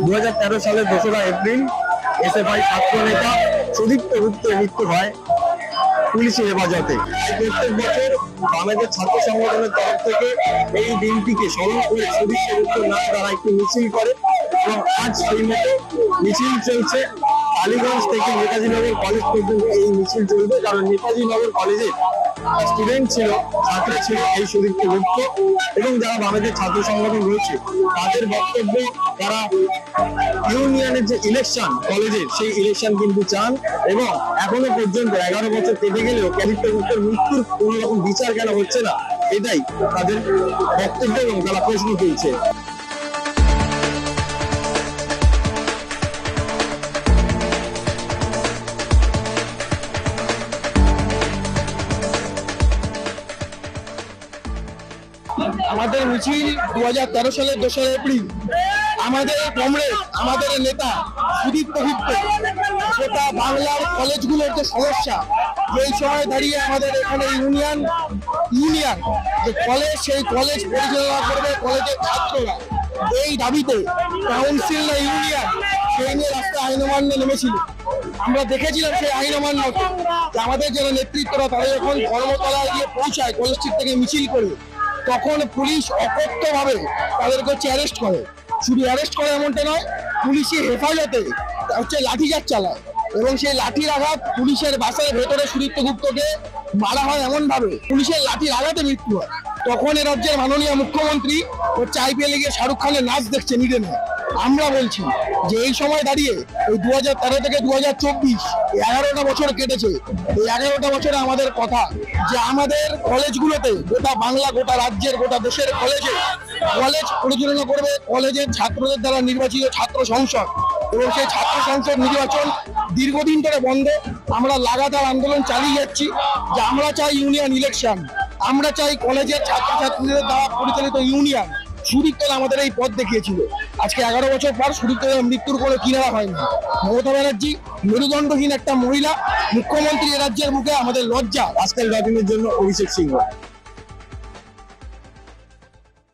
2013 সালের 2রা April SFI ছাত্র নেতা সুদীপ্ত গুপ্তের মৃত্যু হয় পুলিশের হেফাজতে। প্রত্যেক বছর বামেদের ছাত্র সংগঠনের তরফ থেকে এই দিনটিকে স্মরণ করে সুদীপ্ত গুপ্তের নাম তারা একটি মিছিল করে এবং আজ সেই মতো মিছিল চলছে। টালিগঞ্জ থেকে নেতাজি নগর কলেজ পর্যন্ত এই মিছিল চলবে, কারণ নেতাজি নগর কলেজের স্টুডেন্ট ছিল, ছাত্র ছিল এই সুদীপ্ত গুপ্ত এবং যারা বামেদের ছাত্র সংগঠন রয়েছে তাদের বক্তব্য তারা ইউনিয়নের যে ইলেকশন কলেজের সেই ইলেকশন কিন্তু চান এবং এখনো পর্যন্ত 11 বছর কেটে গেলেও সুদীপ্ত গুপ্তের মৃত্যুর কোন রকম বিচার কেন হচ্ছে না, এটাই তাদের বক্তব্য এবং তারা প্রশ্ন তুলছে। আমাদের মিছিল 2013 সালের 2রা এপ্রিল। আমাদের কমরেড, আমাদের নেতা সুদীপ্ত গুপ্ত গোটা বাংলার কলেজগুলোর যে সমস্যা, যেই সময় দাঁড়িয়ে আমাদের এখানে ইউনিয়ন যে কলেজ, সেই কলেজ পরিচালনা করবে কলেজের ছাত্ররা। এই দাবিতে কাউন্সিল না ইউনিয়ন সেই নিয়ে রাস্তায় আইন অমান্য নেমেছিল। আমরা দেখেছিলাম সেই আইন অমান্য আমাদের যারা নেতৃত্বরা তারা যখন কর্মতলায় গিয়ে পৌঁছায় কলেজ স্ট্রিট থেকে মিছিল করে, তখন পুলিশ অকথ্যভাবে তাদেরকে অ্যারেস্ট করে। শুধু অ্যারেস্ট করে এমনটা নয়, পুলিশের হেফাজতে লাঠিচার্জ চালায় এবং সেই লাঠির আঘাত পুলিশের বাসের ভেতরে সুদীপ্ত গুপ্তকে মারা হয় এমন ভাবে পুলিশের লাঠির আঘাতে মৃত্যু হয়। তখন এ রাজ্যের মাননীয় মুখ্যমন্ত্রী হচ্ছে আইপিএলে গিয়ে শাহরুখ খানের নাচ দেখছে নিডেনে। আমরা বলছি যে এই সময় দাঁড়িয়ে এই 2013 থেকে 2024 11টা বছর কেটেছে। এই 11টা বছরে আমাদের কথা যে আমাদের কলেজগুলোতে, গোটা বাংলা, গোটা রাজ্যের, গোটা দেশের কলেজ পরিচালনা করবে কলেজের ছাত্রদের দ্বারা নির্বাচিত ছাত্র সংসদ এবং সেই ছাত্র সংসদ নির্বাচন দীর্ঘদিন ধরে বন্ধ। আমরা লাগাতার আন্দোলন চালিয়ে যাচ্ছি যে আমরা চাই ইউনিয়ন ইলেকশন, আমরা চাই কলেজের ছাত্রছাত্রীদের দ্বারা পরিচালিত ইউনিয়ন। সুদীপ্তরা আমাদের এই পথ দেখিয়েছিল। আজকে 11 বছর পর সুদীপ্তদের মৃত্যুর কোনো কিনারা হয়নি। মমতা ব্যানার্জি মেরুদণ্ডহীন একটা মহিলা মুখ্যমন্ত্রী, এ রাজ্যের মুখে আমাদের লজ্জা। আজকাল জন্য অভিষেক সিংহ।